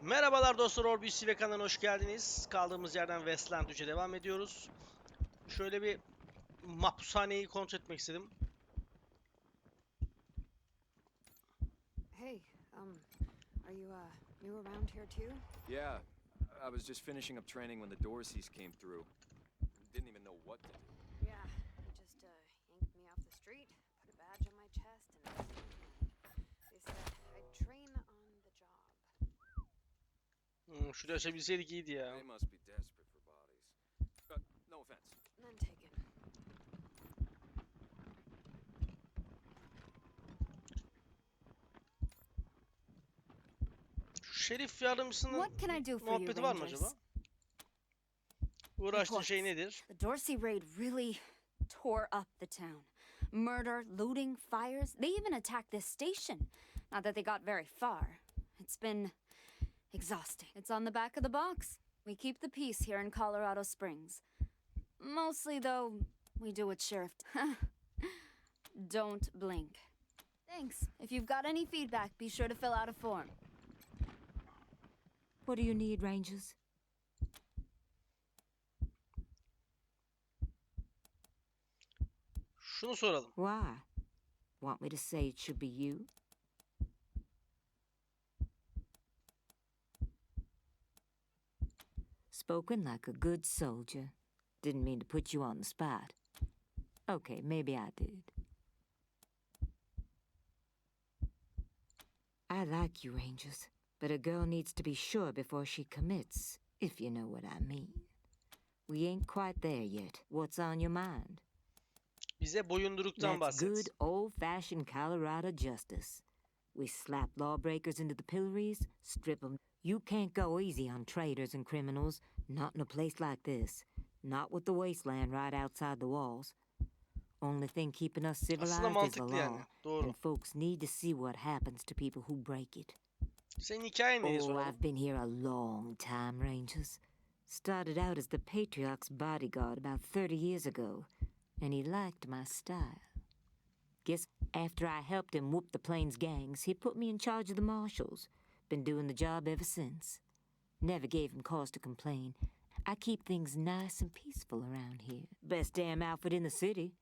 Merhabalar dostlar, Orbis ve kanalına hoş geldiniz. Kaldığımız yerden Wasteland 3'e devam ediyoruz. Şöyle bir mahpushaneyi kontrol etmek istedim. Hey, are you new around here too? Yeah, I was just finishing up training when the Dorseys came through. Didn't even know what to do. Yeah, they just yanked me off the street, put a badge on my chest, and they said I'd train on the job. Şurayı açabilseydik iyiydi ya. They must be desperate for bodies. No offense. None taken. Şerif yardımcısının muhabbeti var mı acaba? Uğraştığın şey nedir? The Dorsey raid really tore up the town. Murder, looting, fires. They even attacked this station. Not that they got very far. It's been exhausting. It's on the back of the box. We keep the peace here in Colorado Springs. Mostly, though, we do what Sheriff... Don't blink. Thanks. If you've got any feedback, be sure to fill out a form. What do you need, Rangers? Şunu soralım. Why? Want me to say it should be you? Spoken like a good soldier. Didn't mean to put you on the spot. Okay, maybe I did. I like you, Rangers, but a girl needs to be sure before she commits, if you know what I mean. We ain't quite there yet. What's on your mind? Bize boyunduruktan That's bahset. good old-fashioned Colorado justice. We slap lawbreakers into the pillories, strip them. You can't go easy on traitors and criminals, not in a place like this. Not with the Wasteland right outside the walls. Only thing keeping us Aslında civilized is the mantıklı yani. law, Doğru. and folks need to see what happens to people who break it. Senin hikayen neyi Oh, soralım? I've been here a long time, Rangers. Started out as the Patriarch's bodyguard about 30 years ago, and he liked my style. Guess after I helped him whoop the Plains gangs, he put me in charge of the marshals. Been doing the job ever since. Never gave him cause to complain. I keep things nice and peaceful around here. Best damn outfit in the city.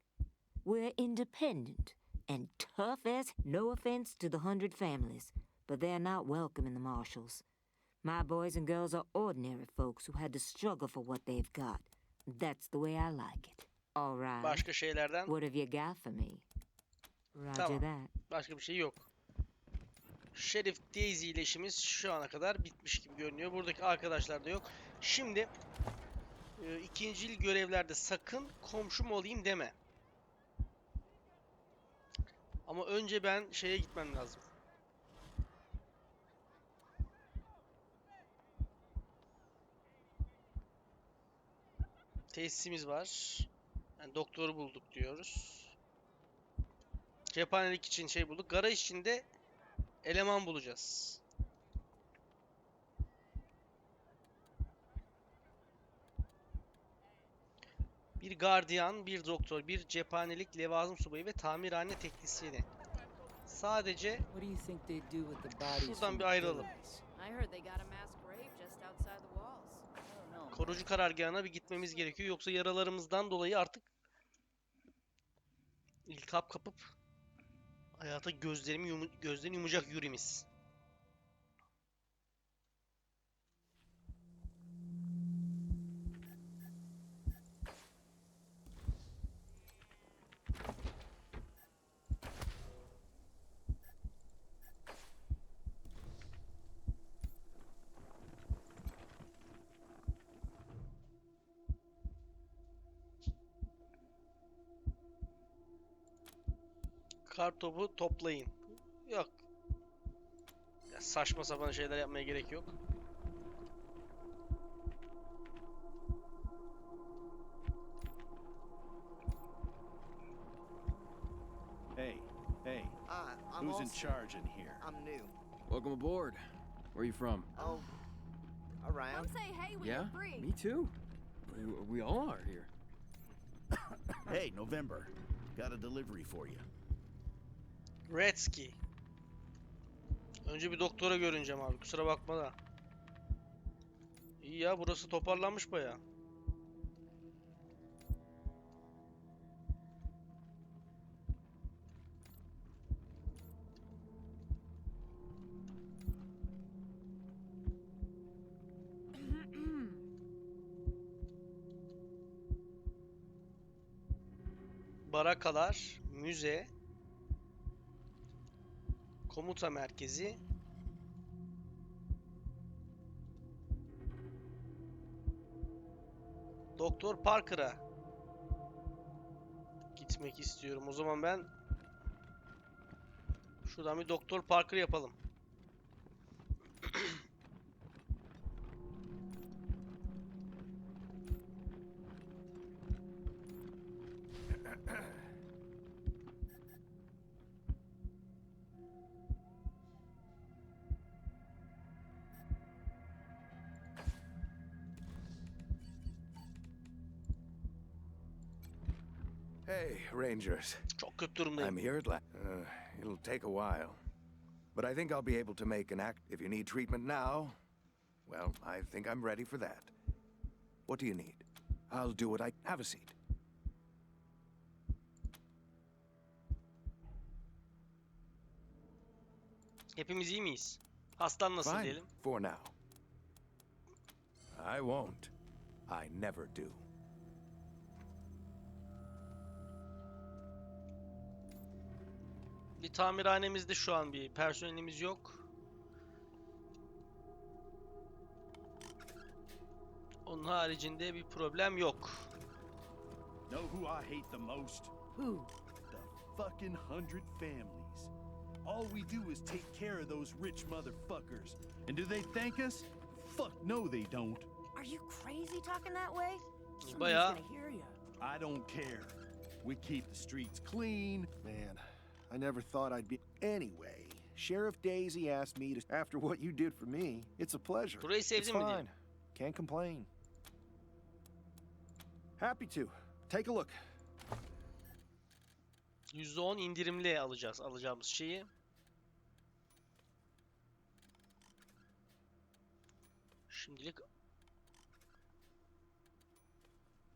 We're independent and tough as, no offense to the 100 families, but they're not welcome in the marshals. My boys and girls are ordinary folks who had to struggle for what they've got. That's the way I like it. All right. Başka şeylerden. What have you got for me? Roger Tamam. that. Başka bir şey yok. Şerif Daisy ile işimiz şu ana kadar bitmiş gibi görünüyor. Buradaki arkadaşlar da yok. Şimdi ikincil görevlerde sakın komşum olayım deme. Ama önce ben şeye gitmem lazım. Tesisimiz var. Yani doktoru bulduk diyoruz. Cephanelik için şey bulduk. Garaj için de eleman bulacağız. Bir gardiyan, bir doktor, bir cephanelik, levazım subayı ve tamirhane teknisyeni. Sadece şuradan bir ayrılalım. Korucu karargahına bir gitmemiz gerekiyor. Yoksa yaralarımızdan dolayı artık iltihap kapıp hayata gözlerini yumacak yüreğimiz. Kartopu toplayın. Yok. Ya saçma sapan şeyler yapmaya gerek yok. Hey, who's in charge in here? I'm new. Welcome aboard. Where are you from? Oh, around. Don't say hey when Yeah, you're free. me too. We all are here. Hey, November. Got a delivery for you. Redski. Önce bir doktora görüneceğim abi. Kusura bakma da. İyi ya, burası toparlanmış baya. Barakalar, müze, komuta merkezi, Doktor Parker'a gitmek istiyorum. O zaman ben şuradan bir Doktor Parker yapalım. Hey, Rangers. Çok kötü durumdayım. I'm here at last. It'll take a while. But I think I'll be able to make an act. If you need treatment now, well, I think I'm ready for that. What do you need? I'll do what I... Have a seat. Hepimiz iyi miyiz? Hastan nasıl Fine, diyelim? for now. I won't. I never do. Bir tamirhanemizde şu an bir personelimiz yok. Onun haricinde bir problem yok. Know who I hate the most? Who? The fucking 100 families. All we do is take care of those rich motherfuckers. And do they thank us? Fuck no, they don't. Are you crazy talking that way? Somebody's Bayağı gonna hear you. I don't care. We keep the streets clean. Man, I never thought I'd be... Anyway, Sheriff Daisy asked me to... After what you did for me, it's a pleasure. burayı It's sevdin mi diye. fine. Can't complain. Happy to. Take a look. %10 indirimli alacağımız şeyi. Şimdilik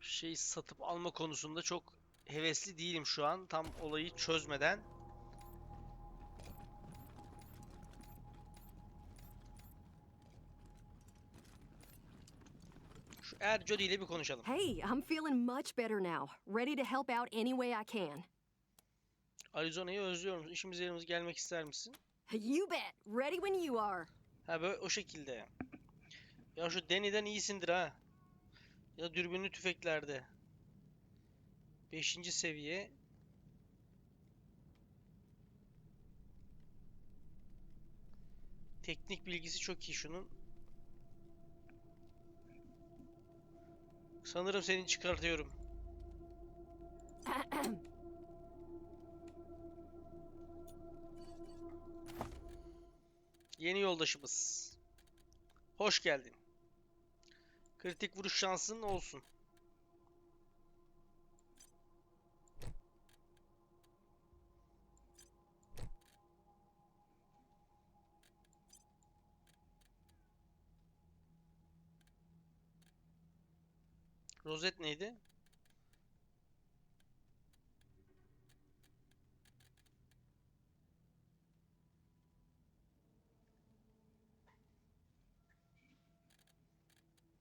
şey satıp alma konusunda çok hevesli değilim şu an. Tam olayı çözmeden. Şu Jody ile bir konuşalım. Hey, I'm feeling much better now. Ready to help out any way I can. Arizona'yı özlüyorum. İşimiz yerimiz gelmek ister misin? You bet. Ready when you are. Ha, böyle o şekilde. Ya şu Danny'den iyisindir ha. Ya dürbünlü tüfeklerde. 5. seviye. Teknik bilgisi çok iyi şunun. Sanırım seni çıkartıyorum. Yeni yoldaşımız. Hoş geldin. Kritik vuruş şansın olsun. Rozet neydi?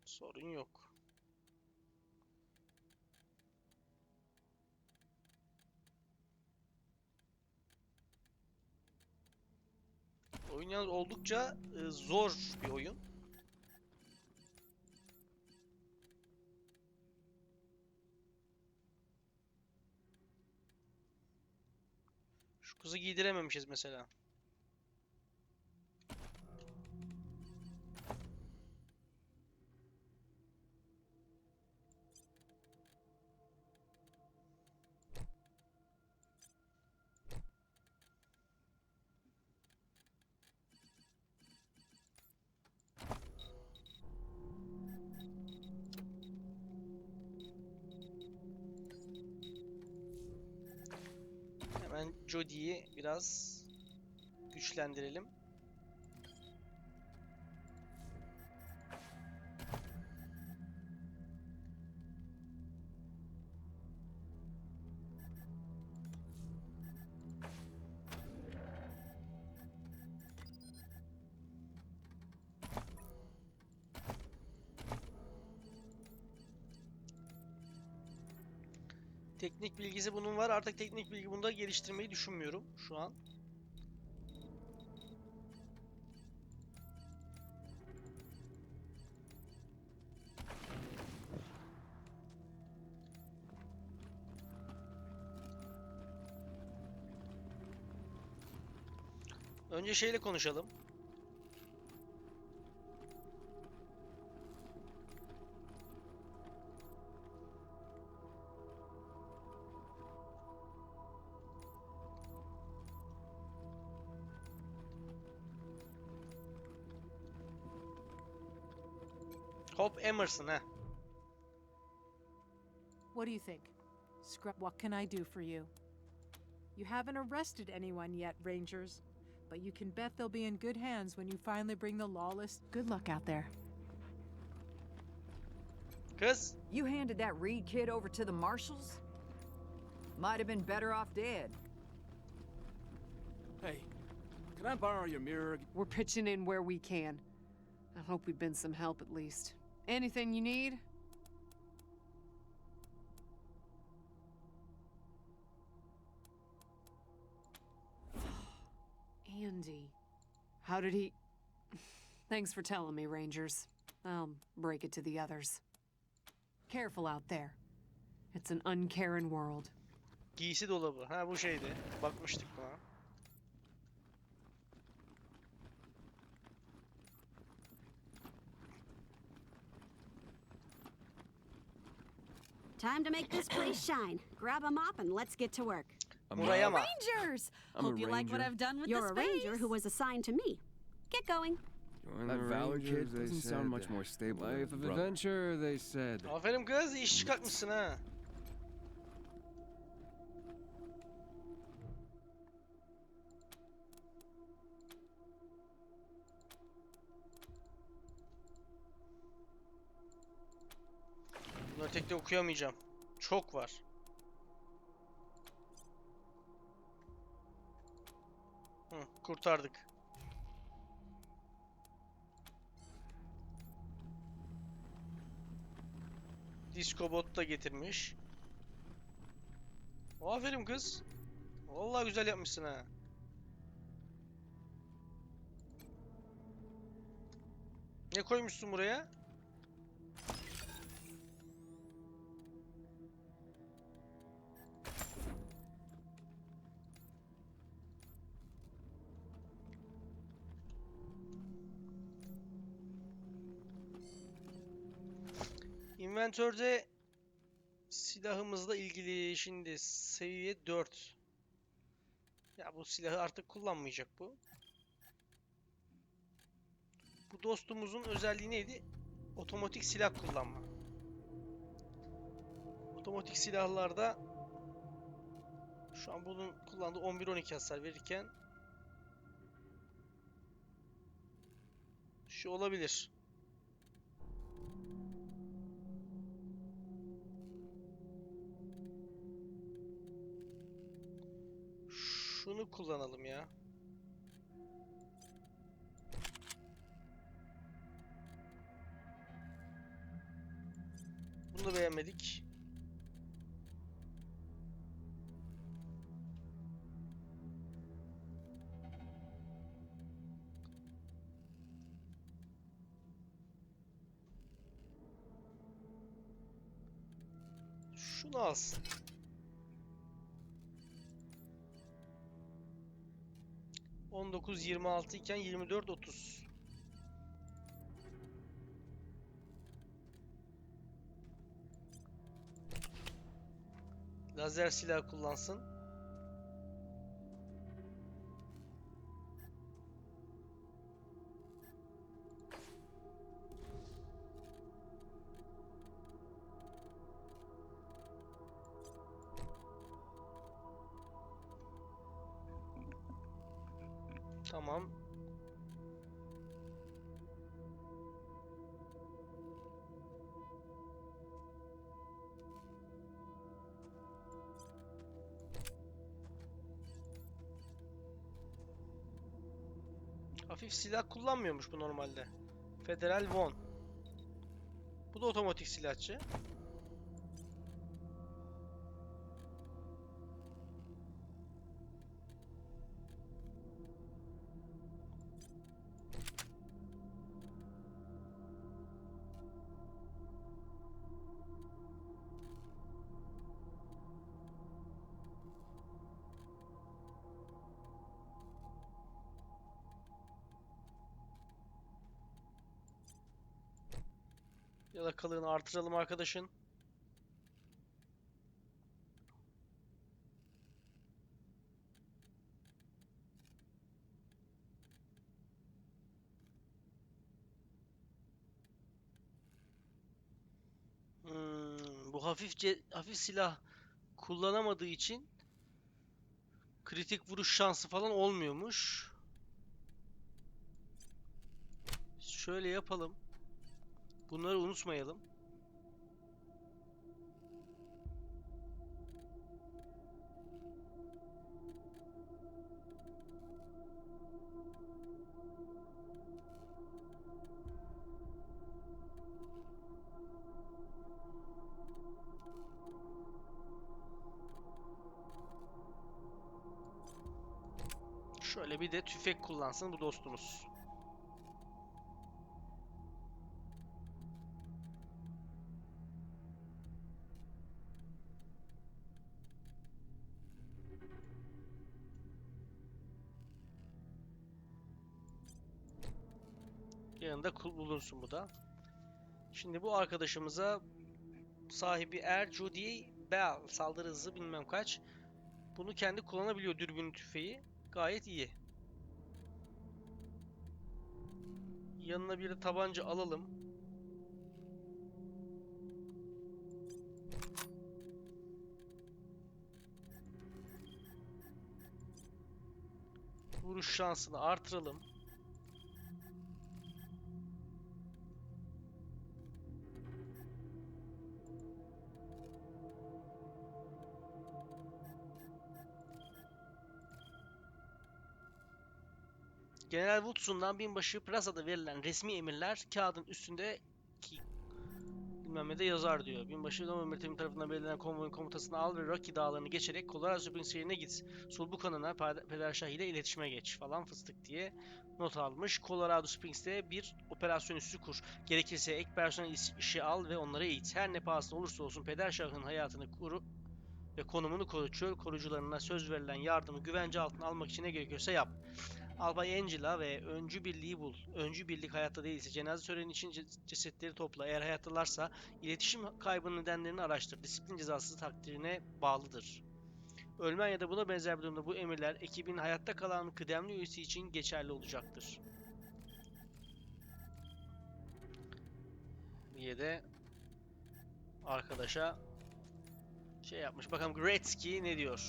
Sorun yok. Oyun yalnız oldukça zor bir oyun. Şu kızı giydirememişiz mesela. Hemen Jody'yi biraz güçlendirelim. Teknik bilgisi bunun var. Artık teknik bilgi bunda geliştirmeyi düşünmüyorum şu an. Önce şeyle konuşalım. Hop Emerson ha. What do you think? What can I do for you? You haven't arrested anyone yet, Rangers, but you can bet they'll be in good hands when you finally bring the lawless. Good luck out there. Kız. You handed that Reed kid over to the marshals? Might have been better off dead. Hey, can I borrow your mirror? We're pitching in where we can. I hope we've been some help at least. Anything you need? Andy. How did he... Thanks for telling me, Rangers. I'll break it to the others. Careful out there. It's an uncaring world. Giysi dolabı. Ha bu şeydi. Bakmıştık buna. Time to make this place shine. Grab a mop and let's get to work. Buraya mı? Rangers! I'm a Hope you like what ranger. I've done with You're the a space. ranger who was assigned to me. Get going. That Valor kid doesn't sound much more stable. Life of adventure, they said. Aferin kız, iş çıkartmışsın ha. Bunları tek de okuyamayacağım. Çok var. Kurtardık. Disco bot da getirmiş. Aferin kız. Vallahi güzel yapmışsın ha. Ne koymuşsun buraya? İnventörde silahımızla ilgili şimdi seviye 4. Ya bu silahı artık kullanmayacak bu. Bu dostumuzun özelliği neydi? Otomatik silah kullanma. Otomatik silahlarda şu an bunun kullandığı 11-12 hasar verirken şu olabilir. Şunu kullanalım ya. Bunu da beğenmedik. Şunu alsın. 19-26 iken 24-30. Lazer silah kullansın. Tamam. Hafif silah kullanmıyormuş bu normalde. Federal Von. Bu da otomatik silahçı. Yalakalığını artıralım arkadaşın. Bu hafif silah kullanamadığı için kritik vuruş şansı falan olmuyormuş. Şöyle yapalım. Bunları unutmayalım. Şöyle bir de tüfek kullansın bu dostumuz. Yanında bulunsun bu da. Şimdi bu arkadaşımıza sahibi Judy Bell saldırı hızı bilmem kaç. Bunu kendi kullanabiliyor, dürbün tüfeği. Gayet iyi. Yanına bir de tabanca alalım. Vuruş şansını artıralım. General Woodson'dan binbaşı Praza'da verilen resmi emirler kağıdın üstünde bilmem ne de yazar diyor. Binbaşı Domo Mertebin tarafından belirlenen konvoyun komutasını al ve Rocky dağlarını geçerek Colorado Springs şehrine git. Sulbukan'ına Pederşah ile iletişime geç falan fıstık diye not almış. Colorado Springs'te bir operasyon üssü kur. Gerekirse ek personel işe al ve onları eğit. Her ne pahasına olursa olsun Pederşah'ın hayatını koru ve konumunu koru. Çöl korucularına söz verilen yardımı güvence altına almak için ne gerekiyorsa yap. Albay Angela ve öncü birliği bul. Öncü birlik hayatta değilse cenaze töreni için cesetleri topla. Eğer hayattalarsa iletişim kaybının nedenlerini araştır. Disiplin cezası takdirine bağlıdır. Ölmen ya da buna benzer bir durumda bu emirler ekibin hayatta kalan kıdemli üyesi için geçerli olacaktır. Diye de arkadaşa şey yapmış. Bakalım Gretzky ne diyor?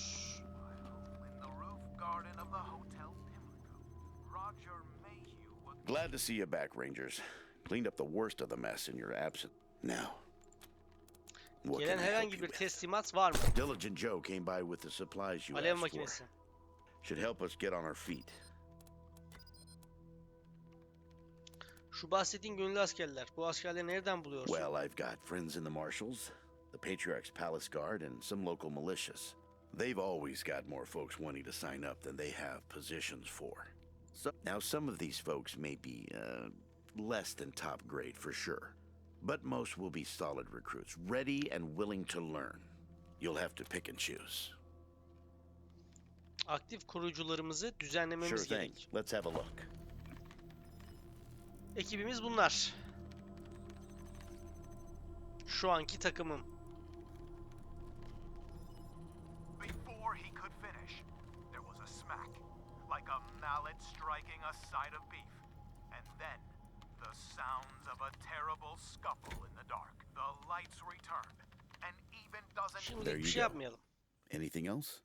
Glad to see you back, Rangers. Cleaned up the worst of the mess in your absence. Now, what Gelen can I help herhangi you bir with? teslimat var mı? Diligent Joe came by with the supplies you Alev asked for. makinesi. Should help us get on our feet. Şu bahsettiğin gönüllü askerler. Bu askerleri nereden buluyorsun? Well, I've got friends in the Marshals, the Patriarch's Palace Guard, and some local militias. They've always got more folks wanting to sign up than they have positions for. Now, some of these folks may be less than top grade for sure, but most will be solid recruits, ready and willing to learn. You'll have to pick and choose. Aktif koruyucularımızı düzenlememiz Sure thing. gerek. Let's have a look. Ekibimiz bunlar. Şu anki takımım. Before he could finish, there was a smack, like a mallet striking a side of beef. And then, the sounds of a terrible scuffle in the dark. The lights returned, and even doesn't... Şimdi There bir you şey go. yapmayalım. Anything else?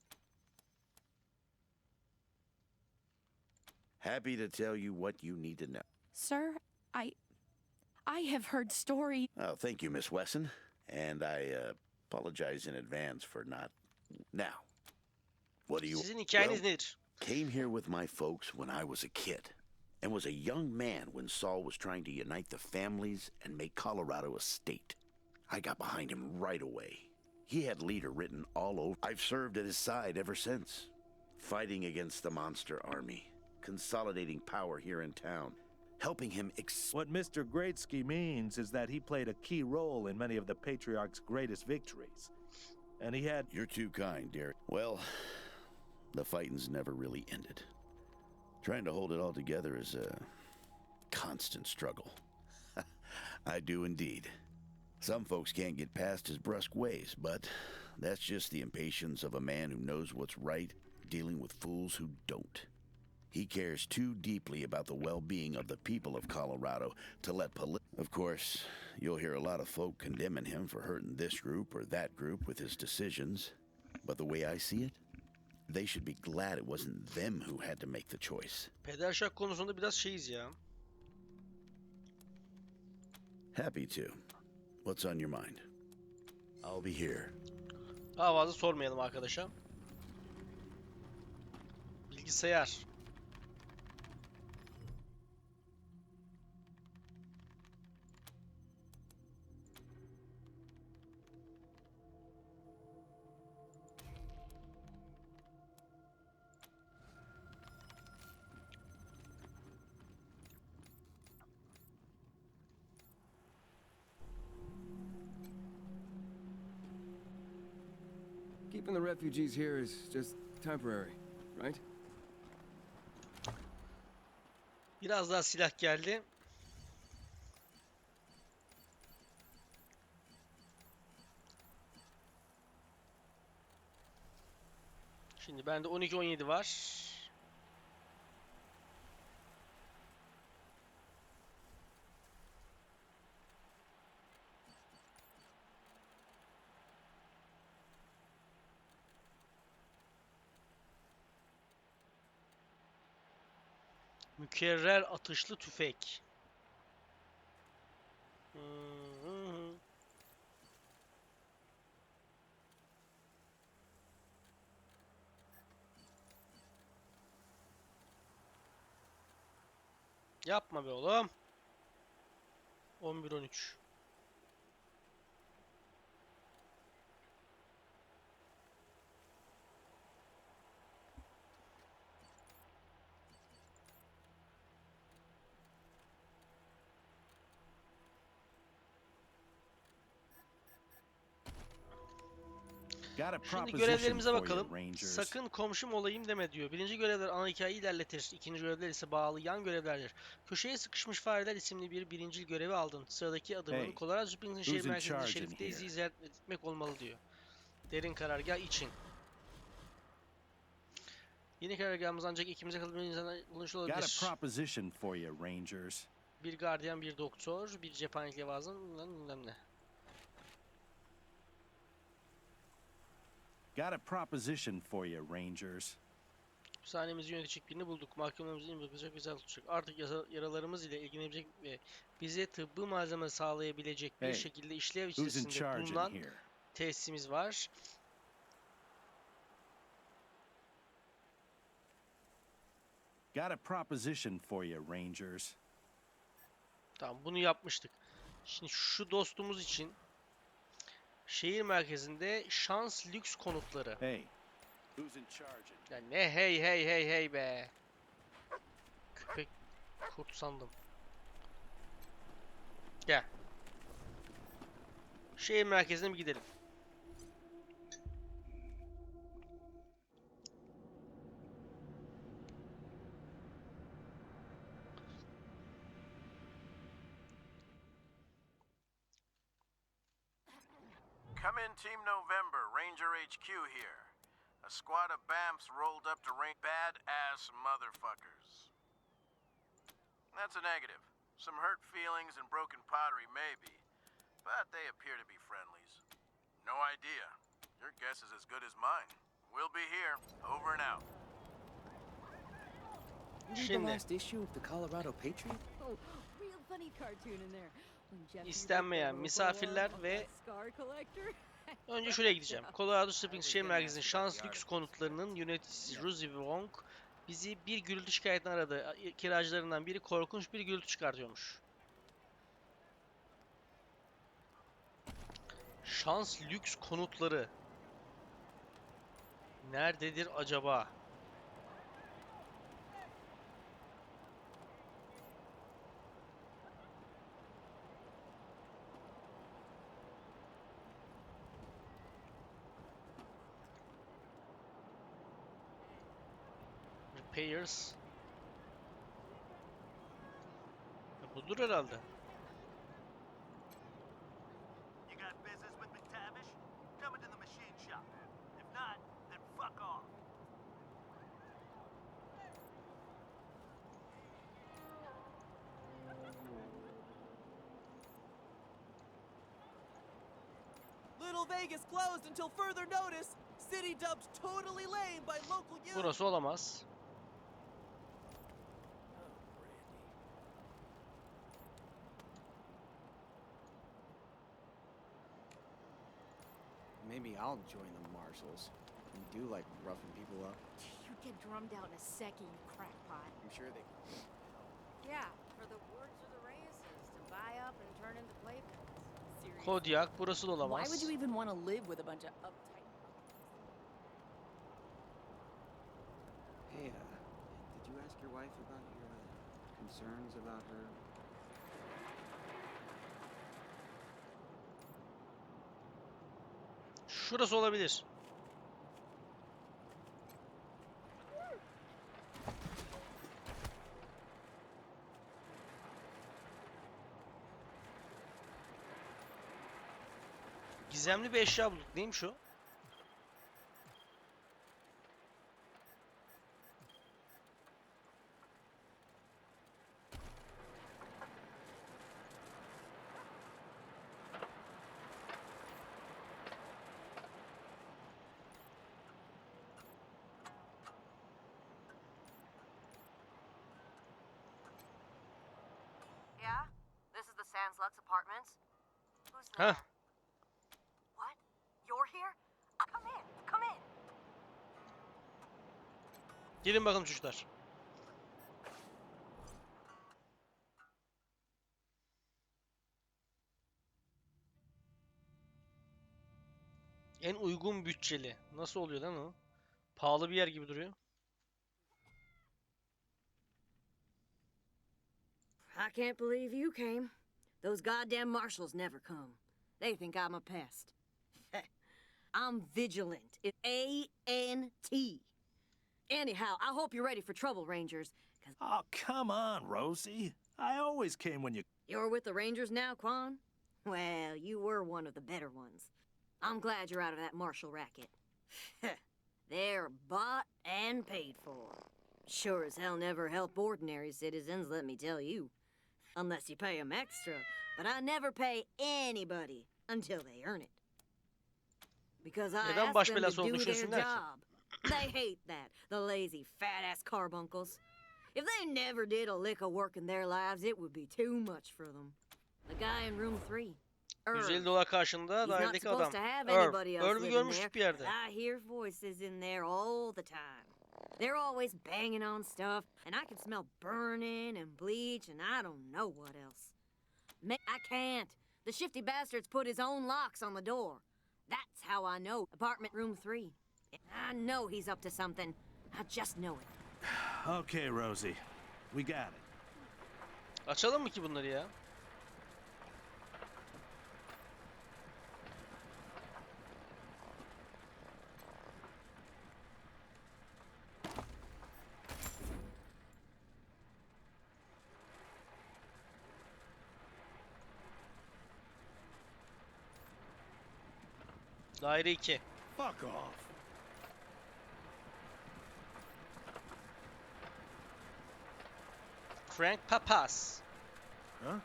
Happy to tell you what you need to know. Sir, I have heard stories. Oh, thank you, Miss Wesson. And I apologize in advance for not... Now, what do you... Sizin hikayeniz Well, nedir? came here with my folks when I was a kid, and was a young man when Saul was trying to unite the families and make Colorado a state. I got behind him right away. He had leader written all over. I've served at his side ever since, fighting against the monster army, consolidating power here in town, helping him What Mr. Greatsky means is that he played a key role in many of the Patriarch's greatest victories. And he had... You're too kind, dear. Well, the fighting's never really ended. Trying to hold it all together is a constant struggle. I do indeed. Some folks can't get past his brusque ways, but that's just the impatience of a man who knows what's right, dealing with fools who don't. He cares too deeply about the well-being of the people of Colorado to let Of course, you'll hear a lot of folk condemning him for hurting this group or that group with his decisions. But the way I see it, they should be glad it wasn't them who had to make the choice. Pederşak konusunda biraz şeyiz ya. Happy to. What's on your mind? I'll be here. Daha fazla sormayalım arkadaşa. Bilgisayar. Keeping the refugees here is just temporary, right? Biraz daha silah geldi. Şimdi bende 12-17 var. Mükerrer atışlı tüfek. Yapma be oğlum. 11-13. Şimdi görevlerimize bakalım. Sakın komşum olayım deme diyor. Birinci görevler ana hikayeyi ilerletir. İkinci görevler ise bağlı yan görevlerdir. Köşeye sıkışmış fareler isimli bir birincil görevi aldın. Sıradaki adımın Colorado Springs'in şehir merkezinde Şerif Daisy'yi ziyaret etmek olmalı diyor. Derin karargah için. Yeni karargahımız ancak ikimize kalıp bir insana bulunuşlu olabilir. Bir gardiyan, bir doktor, bir cephanelik levazım, bilmem ne. Got a proposition for you, Rangers. Hapishanemizi yönetecek birini bulduk. Mahkememizi imzalayacak, bizi tutacak. Artık yaralarımız ile ilgilenebilecek ve bize tıbbi malzeme sağlayabilecek bir şekilde işlev içerisinde bulunan tesisimiz var. Got a proposition for you, Rangers. Tamam, bunu yapmıştık. Şimdi şu dostumuz için şehir merkezinde şans lüks konutları. Hey, who's in charge? Ya ne hey be. Köpek kurt sandım. Gel. Şehir merkezine bir gidelim. Come in, Team November, Ranger HQ here. A squad of BAMFs rolled up to rain badass motherfuckers. That's a negative. Some hurt feelings and broken pottery maybe, but they appear to be friendlies. No idea. Your guess is as good as mine. We'll be here, over and out. The last issue of the Colorado Patriot? Oh, real funny cartoon in there. İstenmeyen misafirler ve önce şuraya gideceğim. Colorado Springs şehir merkezinin şans lüks konutlarının yöneticisi Rosie Wong bizi bir gürültü şikayetini aradı. Kiracılarından biri korkunç bir gürültü çıkartıyormuş. Şans lüks konutları nerededir acaba? Repairs. Budur herhalde. Little Vegas closed until further notice. City dubbed totally lame by local youth. Burası olamaz. Maybe I'll join the marshals and do like roughing people up. You'd get drummed out in a second, you crackpot. I'm sure they. Yeah, for the words of the Reyes's to buy up and turn into playpens. Seriously. Kodiak burası da Why would olamaz. you even want to live with a bunch of uptight? Hey, did you ask your wife about your concerns about her? Şurası olabilir. Gizemli bir eşya bulduk. Neymiş o? Yeah? This is the Sanslux apartments? Who's Heh. there? What? You're here? Come in, come in. Gelin bakalım çocuklar. En uygun bütçeli. Nasıl oluyor lan o? Pahalı bir yer gibi duruyor. I can't believe you came. Those goddamn marshals never come. They think I'm a pest. I'm vigilant. It's A-N-T. Anyhow, I hope you're ready for trouble, Rangers. Oh, come on, Rosie. I always came when you... You're with the Rangers now, Quan? Well, you were one of the better ones. I'm glad you're out of that marshal racket. They're bought and paid for. Sure as hell never help ordinary citizens, let me tell you. Unless you pay them extra. But I never pay anybody until they earn it. Because I Neden ask baş them belası to do olduğunu their düşünsünler ki? job. They hate that, the lazy fat-ass carbuncles. If they never did a lick of work in their lives, it would be too much for them. The guy in room 3. $150 karşında He's not dairedeki adam. supposed to have Irv. anybody else Irv'ü living görmüştük bir there, yerde. but I hear voices in there all the time. They're always banging on stuff, and I can smell burning and bleach, and I don't know what else. I can't. The shifty bastard's put his own locks on the door. That's how I know. Apartment room 3. I know he's up to something. I just know it. Okay, Rosie. We got it. Açalım mı ki bunları ya? Daire 2. Fuck off. Frank Papas. Huh?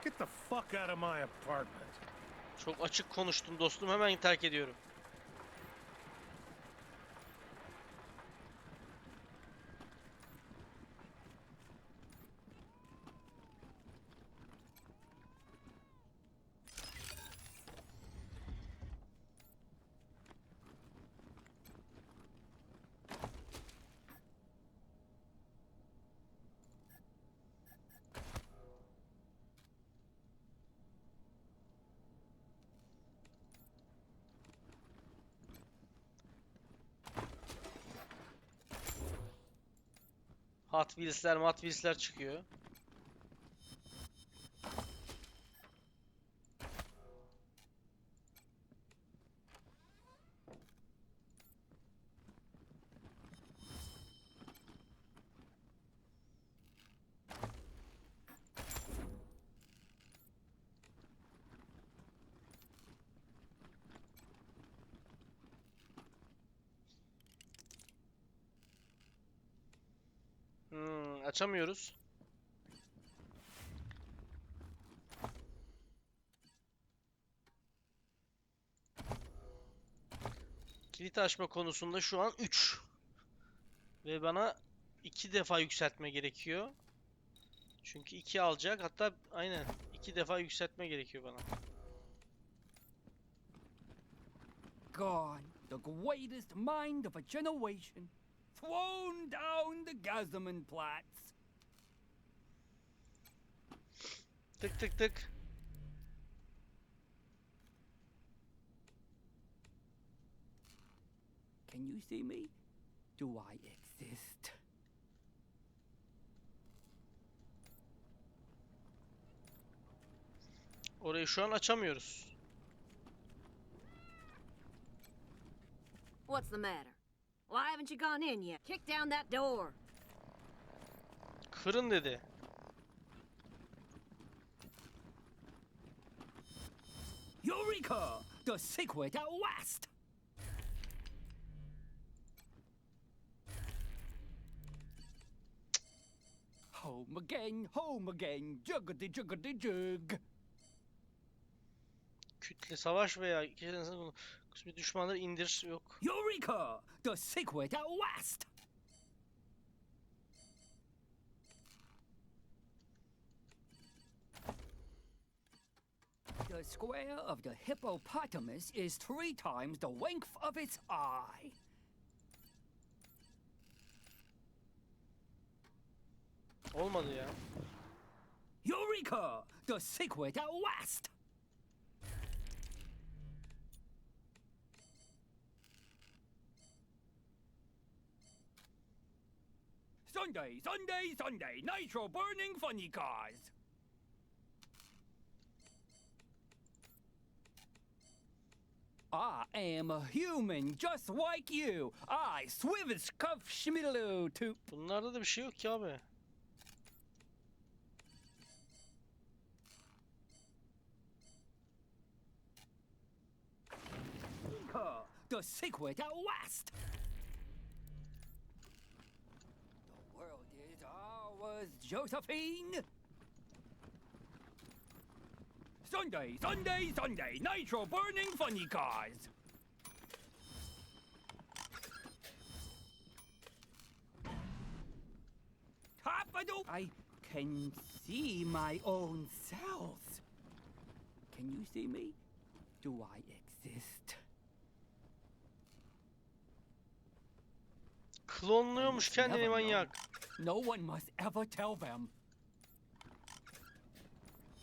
Get the fuck out of my apartment. Çok açık konuştun dostum. Hemen terk ediyorum. Hot Wheels'ler çıkıyor. Açamıyoruz. Kilit açma konusunda şu an 3. Ve bana 2 defa yükseltme gerekiyor. Çünkü 2 alacak. Hatta aynen 2 defa yükseltme gerekiyor bana. Gone, the greatest mind of a generation, thrown down the Gazamenplatz. Tık tık tık. Can you see me? Do I exist? Orayı şu an açamıyoruz. What's the matter? Why haven't you gone in yet? Kick down that door. Kırın dedi. Eureka! The secret at last! Home again, juggedy juggedy jug. Kütle savaş veya kısmi düşmanları indir yok. Eureka! The secret at last! The square of the hippopotamus is 3 times the length of its eye. Olmadı ya. Eureka! The secret at last! Sunday, Sunday, Sunday, nitro burning funny cars! I am a human just like you. I swivish cuff schmiddle to... Bunlarda da bir şey yok ki abi. The secret at last! The world is ours, Josephine! Sunday, Sunday, Sunday, nitro burning funny cars! I can see my own cells. Can you see me? Do I exist? Klonluyormuş kendini manyak. No one must ever tell them.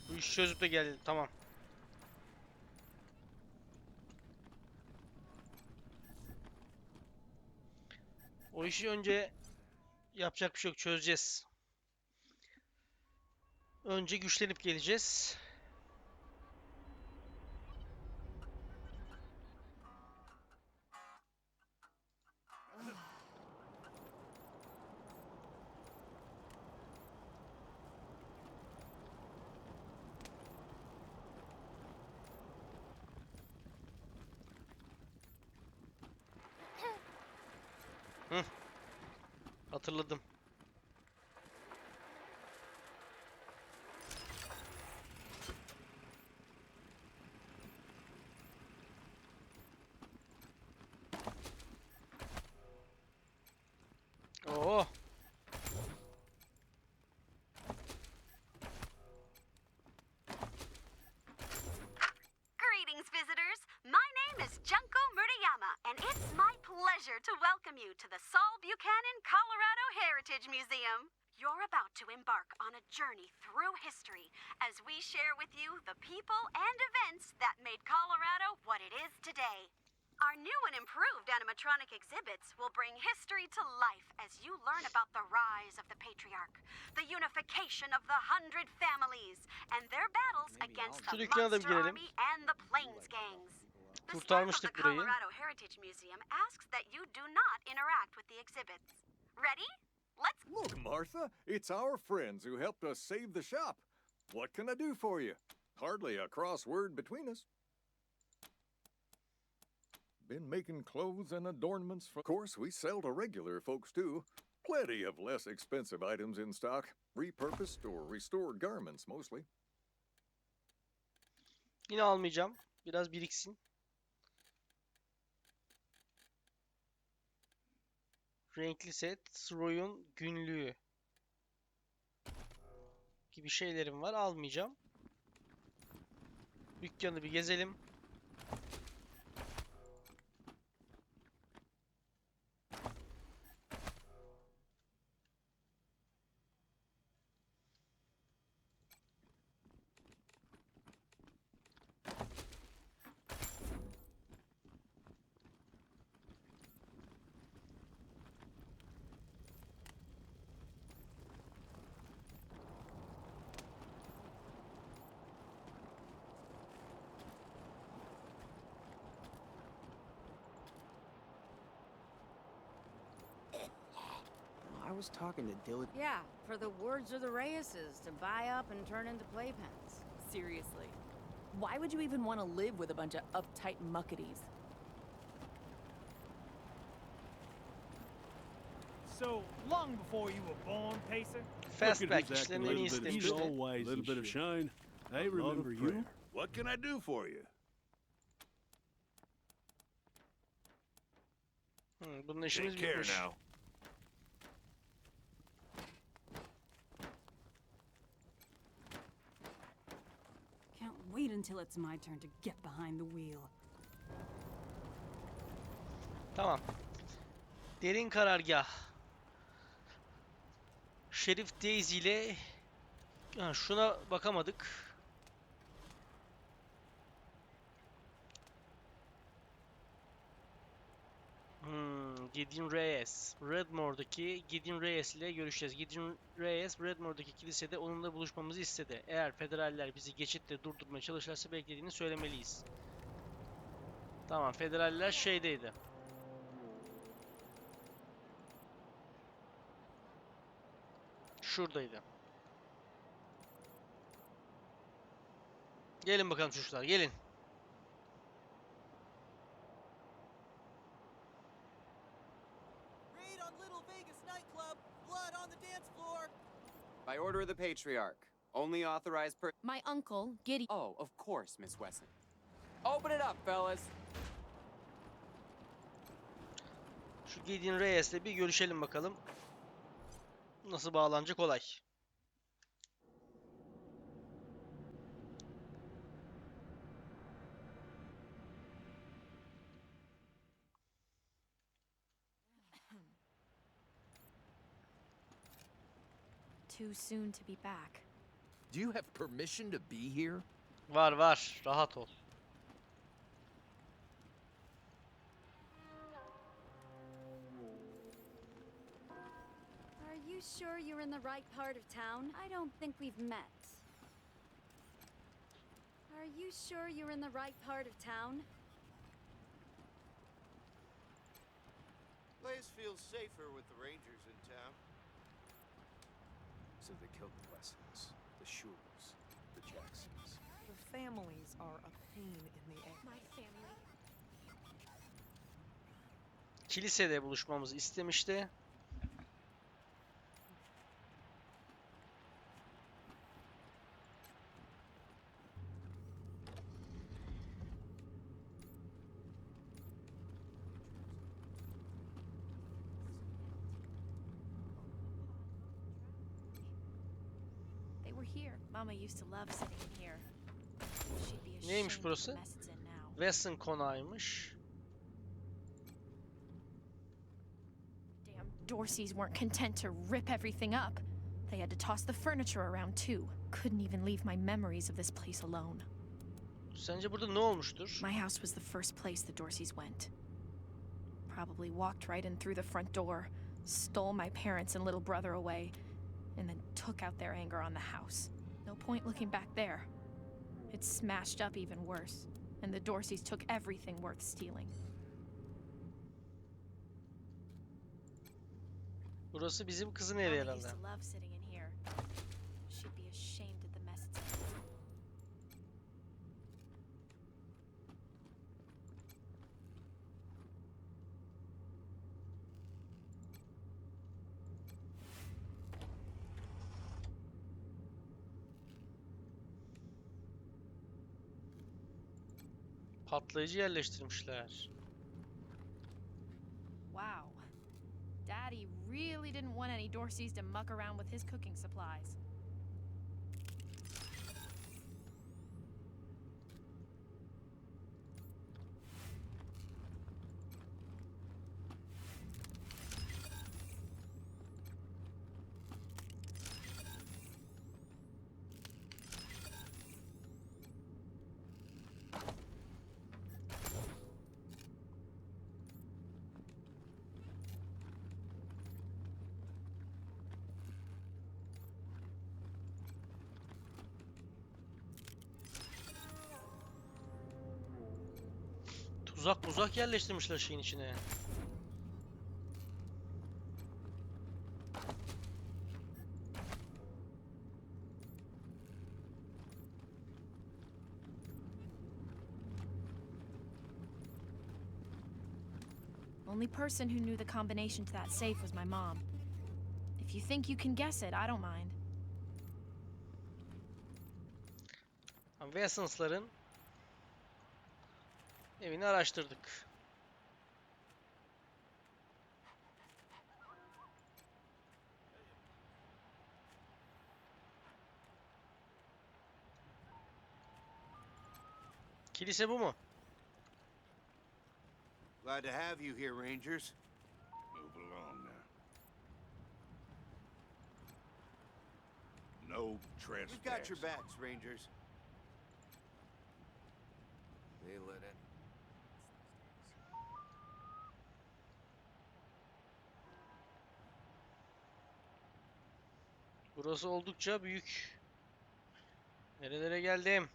Bu iş çözüp de geldi. Tamam. O işi önce yapacak bir şey yok. Çözeceğiz. Önce güçlenip geleceğiz. Hı. Hatırladım. Oo. Greetings, visitors. My name is Junko Murayama, and it's my pleasure to welcome you to the Saul Buchanan, Colorado Heritage Museum. You're about to embark on a journey through history as we share with you the people and events that made Colorado what it is today. Our new and improved animatronic exhibits will bring history to life as you learn about the rise of the patriarch, the unification of the 100 families, and their battles against the Monster Army and the Plains gangs. The staff of the Colorado Heritage Museum asks that you do not interact with the exhibits. Ready? Let's... Look, Martha, it's our friends who helped us save the shop. What can I do for you? Hardly a crossword between us. Been making clothes and adornments for... Of course, we sell to regular folks, too. Plenty of less expensive items in stock. Repurposed or restored garments, mostly. Yine almayacağım. Biraz biriksin. Renkli set, Roy'un günlüğü gibi şeylerim var. Almayacağım. Dükkanı bir gezelim. I was talking to Dylan. Yeah, for the words of the Reyes's to buy up and turn into playpens. Seriously. Why would you even want to live with a bunch of uptight muckaties? So, long before you were born, Pacer? Fastback işlerini en iyi istemişti. A little bit of shine. Hey, remember you? What can I do for you? Bunun işimiz Take care bitmiş. now. Can't wait until it's my turn to get behind the wheel. Tamam. Derin karargah. Şerif Daisy ile şuna bakamadık. Gideon Reyes. Redmoor'daki Gideon Reyes ile görüşeceğiz. Gideon Reyes, Redmoor'daki kilisede onunla buluşmamızı istedi. Eğer federaller bizi geçitte durdurmaya çalışırsa beklediğini söylemeliyiz. Tamam, federaller şeydeydi. Şuradaydı. Gelin bakalım çocuklar, gelin. Raid on Little Vegas nightclub. Blood on the dance floor. By order of the Patriarch. Only authorized per... My uncle, Gideon. Oh, of course, Miss Wesson. Open it up, fellas. Şu Gideon Reyes'le bir görüşelim bakalım. Nasıl bağlanacak olay. Too soon to be back. Do you have permission to be here? Var var, rahat ol. Are you sure you're in the right part of town? I don't think we've met. Are you sure you're in the right part of town? Place feels safer with the Rangers in town. So they killed the Wessons, the Shures, the Jacksons. The families are a pain in the ass. My family. Kilisede buluşmamızı istemişti. They were here. Mama used to love sitting in here. She'd be Neymiş ashamed of burası? the mess it's in now. Wesson konağıymış. Damn Dorseys weren't content to rip everything up. They had to toss the furniture around too. Couldn't even leave my memories of this place alone. Sence burada ne olmuştur? My house was the first place the Dorseys went. Probably walked right in through the front door, stole my parents and little brother away, and then took out their anger on the house. No point looking back there. It's smashed up even worse, and the Dorseys took everything worth stealing. Burası bizim kızın evi Mama herhalde. used to love sitting in here. She'd be ashamed of the mess it's in. Patlayıcı yerleştirmişler. Wow. Daddy really didn't want any Dorseys to muck around with his cooking supplies. Tuzak yerleştirmişler şeyin içine. Only person who knew the combination to that safe was my mom. If you think you can guess it, I don't mind. Westlands'ların evini araştırdık. Kilise bu mu? Glad to have you here, Rangers. Move along now. No trespass. We've got your backs, Rangers. They let in. Burası oldukça büyük. Nerelere geldim?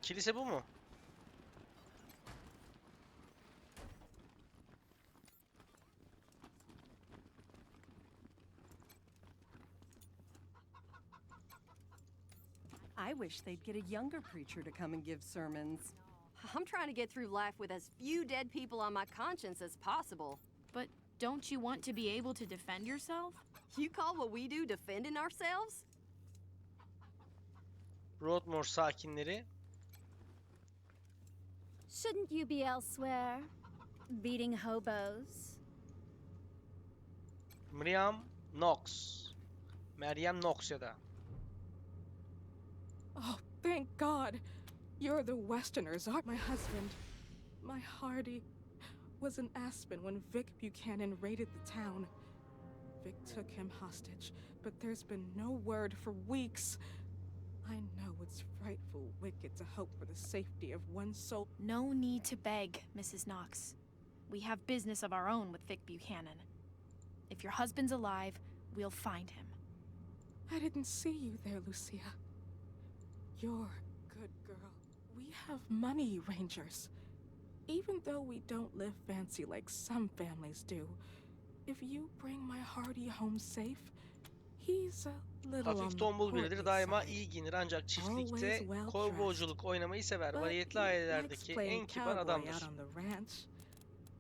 Kilise bu mu? I wish they'd get a younger preacher to come and give sermons. I'm trying to get through life with as few dead people on my conscience as possible. But don't you want to be able to defend yourself? You call what we do defending ourselves? Broadmoor sakinleri. Shouldn't you be elsewhere? Beating hobos? Meryem Knox ya da. Oh, thank God. You're the Westerners, aren't my husband? My Hardy was in Aspen when Vic Buchanan raided the town. Vic took him hostage, but there's been no word for weeks. I know it's frightful wicked to hope for the safety of one soul. No need to beg, Mrs. Knox. We have business of our own with Vic Buchanan. If your husband's alive, we'll find him. I didn't see you there, Lucia. You're a good girl. We have money, Rangers. Even though we don't live fancy like some families do, if you bring my Hardy home safe, he's a little on Hafif the tombul biridir, portly daima side. iyi giyinir ancak çiftlikte Always well kovboyculuk oynamayı sever. But Variyetli he ailelerdeki likes playing en kibar cowboy adamdır. out on the ranch.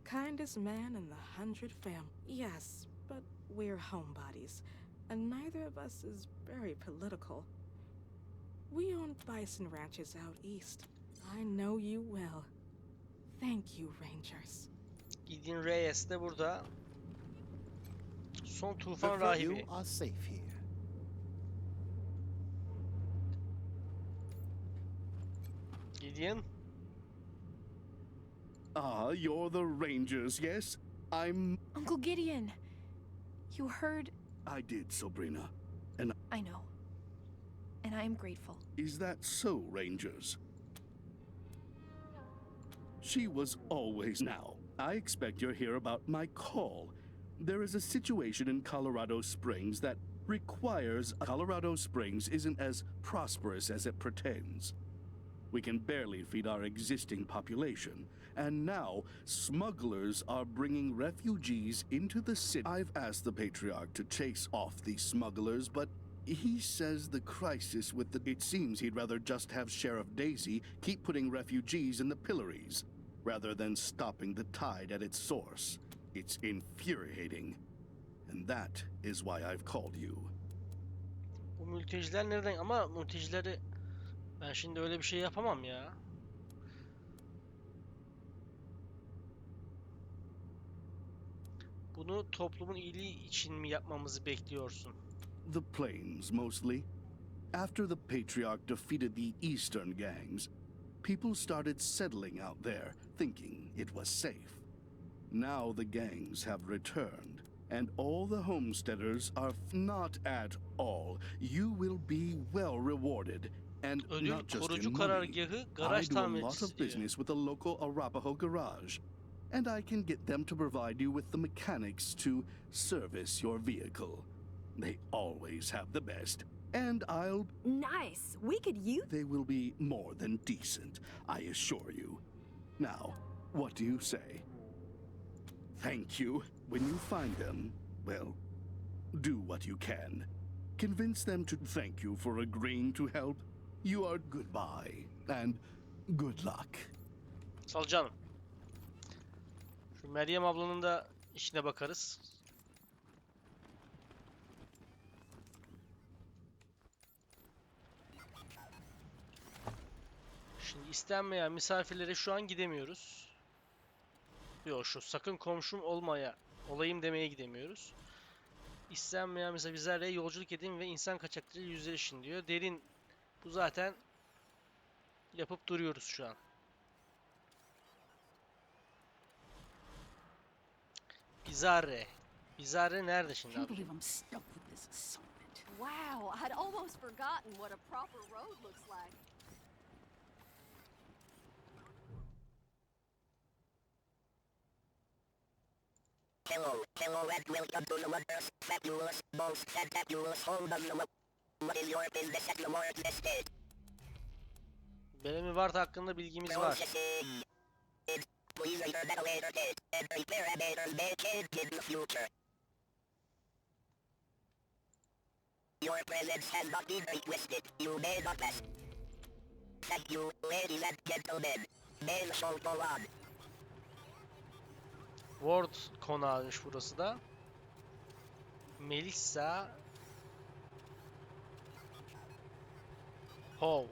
Kindest man in the 100 family. Yes, but we're homebodies, and neither of us is very political. We own bison ranches out east. I know you well. Thank you, Rangers. Gideon Reyes de burada. Son The tufan few rahibi. are safe here. Gideon. Ah, you're the Rangers, yes? I'm... Uncle Gideon, you heard... I did, Sabrina. And I know. And I am grateful. is that so, Rangers? She was always now. I expect you're here about my call. There is a situation in Colorado Springs that requires... Colorado Springs isn't as prosperous as it pretends. We can barely feed our existing population. And now, smugglers are bringing refugees into the city. I've asked the Patriarch to chase off these smugglers, but he says the crisis with the... It seems he'd rather just have Sheriff Daisy keep putting refugees in the pillories, rather than stopping the tide at its source. It's infuriating. and that is why I've called you. Bu mülteciler nereden? Ama mültecileri ben şimdi öyle bir şey yapamam ya. Bunu toplumun iyiliği için mi yapmamızı bekliyorsun? The plains, mostly. After the Patriarch defeated the eastern gangs, people started settling out there, thinking it was safe. Now the gangs have returned, and all the homesteaders are not at all. You will be well rewarded, and Ödül not just korucu in money. karargahı I garaj do a tamircisi lot of diyor. business with a local Arapaho garage, and I can get them to provide you with the mechanics to service your vehicle. They always have the best, and I'll... Nice. We could use... They will be more than decent, I assure you. Now, what do you say? Thank you. When you find them, well, do what you can. Convince them to thank you for agreeing to help. You are goodbye, and good luck. Sağ ol canım. Şu Meryem ablanın da işine bakarız. Şimdi istenmeyen misafirlere şu an gidemiyoruz. Yok, şu sakın komşum olayım demeye gidemiyoruz. İstenmeyen misafirlerle yolculuk edin ve insan kaçakçılığıyla yüzleşin diyor. Derin, bu zaten yapıp duruyoruz şu an. Bizarre. Bizarre nerede şimdi Can't abi? believe I'm stuck with this assignment. Wow, I'd almost forgotten what a proper road looks like. Hello, and welcome to the wondrous, fabulous, most fantabulous home of the world. What is your business at your estate? Bölümü var hakkında bilgimiz var. Please return at a later date, and prepare animators may change in the future. Your presence has not been requested. You may not pass. Thank you, ladies and gentlemen. Mail shall go on. Ward konağıymış burası da. Melissa Hall.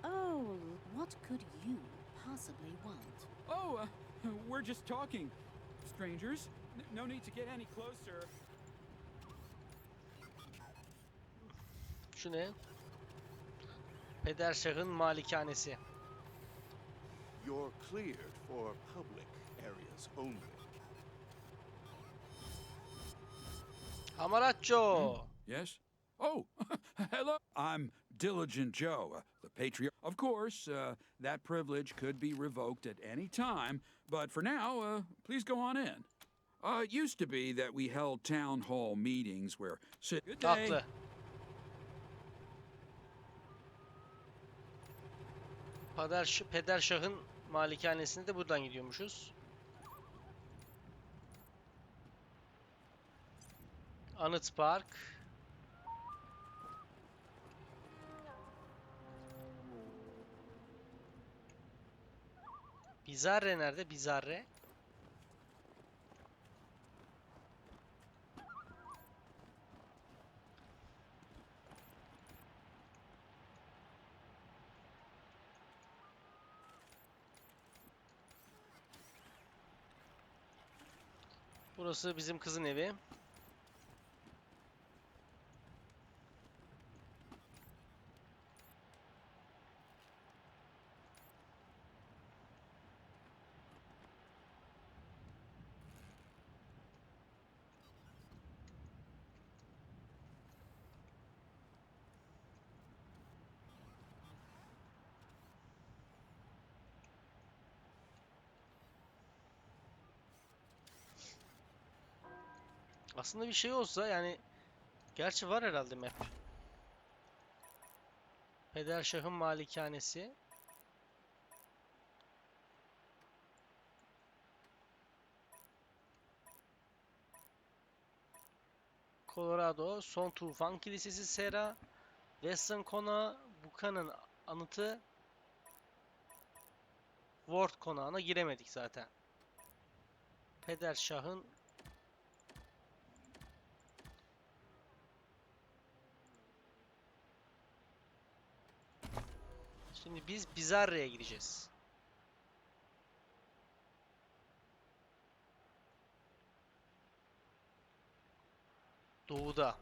Oh, what could you possibly want? Oh, we're just talking. Strangers, no need to get any closer. Şu ne? Pederşah'ın malikanesi. You're cleared for public areas only. Hamaratço. Yes? Oh, hello. I'm Diligent Joe, the patriarch. Of course, that privilege could be revoked at any time, but for now, please go on in. It used to be that we held town hall meetings where... Good day. Haklı. Pederşah'ın malikanesine de buradan gidiyormuşuz. Anıt Park. Bizarre nerede? Bizarre. Burası bizim kızın evi. Aslında bir şey olsa yani, gerçi var herhalde map. Pederşah'ın malikanesi. Colorado, Son Tufan Kilisesi, Sera, Westland Konağı, Buka'nın anıtı, Ward konağına giremedik zaten. Peder Şah'ın şimdi biz Bizarre'ye gideceğiz. Doğuda.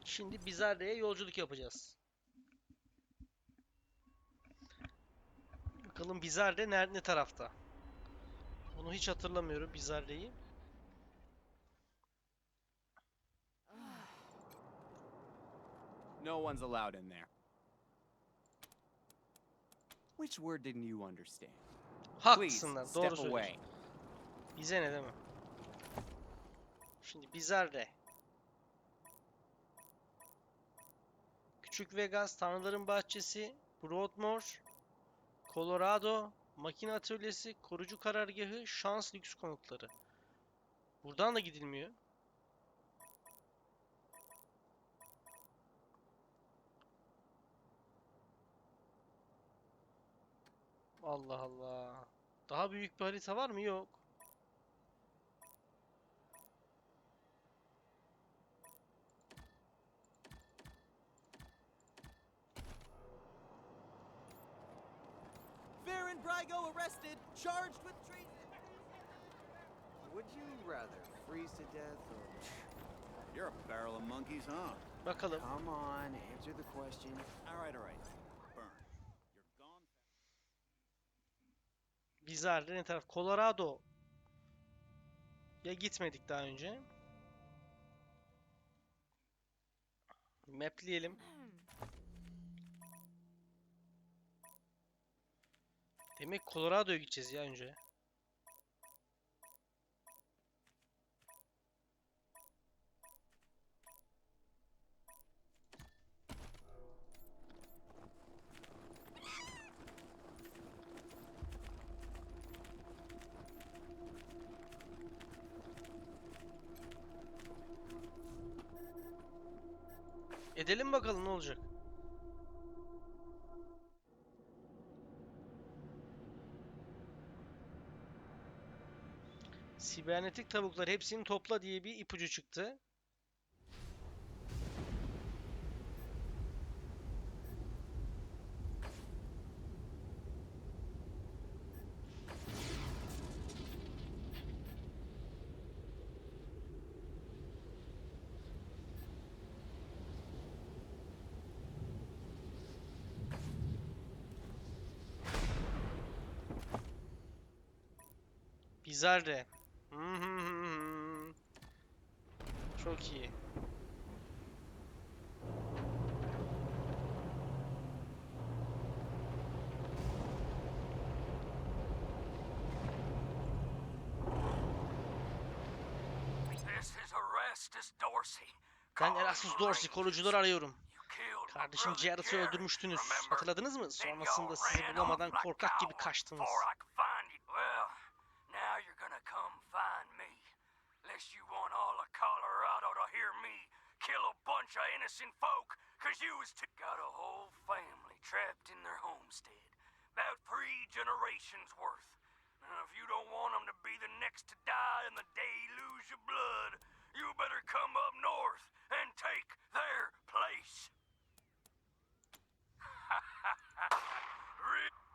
Şimdi Bizarre'ye yolculuk yapacağız. Bakalım Bizarre ne tarafta? Bunu hiç hatırlamıyorum Bizarre'yi. No one's allowed in there. Which word didn't you understand? Haklısınlar, Please, doğru step söylüyorsun. away. Bize ne değil mi? Şimdi Bizarre. Küçük Vegas, Tanrıların Bahçesi, Broadmoor, Colorado, Makine Atölyesi, Korucu Karargahı, Şans Lüks Konutları. Buradan da gidilmiyor. Allah Allah. Daha büyük bir harita var mı? Yok. Baron Brygo arrested, charged with treason. Would you rather freeze to death or... You're a barrel of monkeys, huh? Bakalım. Come on, answer the question. All right. Burn. You're gone. Bizarre ne taraf? Colorado. Ya gitmedik daha önce. Mapleyelim. Demek Colorado'ya gideceğiz ya önce. Edelim bakalım ne olacak. Sibernetik tavuklar hepsini topla diye bir ipucu çıktı. Bizarre. Çok iyi. Ben Erasmus Dorsey, korucuları arıyorum. Kardeşim Jared'ı öldürmüştünüz. Hatırladınız mı? Sonrasında sizi bulamadan korkak gibi kaçtınız. Kill a bunch of innocent folk, cause you was got a whole family trapped in their homestead. About 3 generations worth. Now, if you don't want them to be the next to die in the deluge of blood, you better come up north and take their place.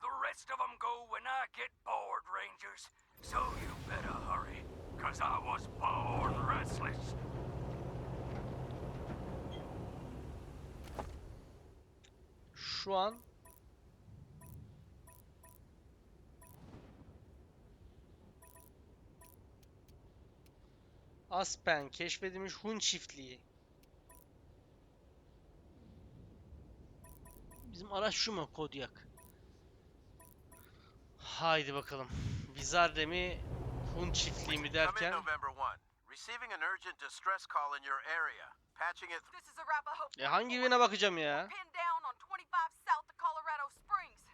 The rest of them go when I get bored, Rangers. So you better hurry, cause I was born restless. Şu an Aspen keşfedilmiş Hun çiftliği. Bizim araç şu mu, Kodiak? Haydi bakalım. Bizarre mi, Hun çiftliği mi derken Receiving an urgent distress call in your area. Patching it. This is Arapaho. Hangi birine bakacağım ya? Pinned down on 25 south of Colorado Springs.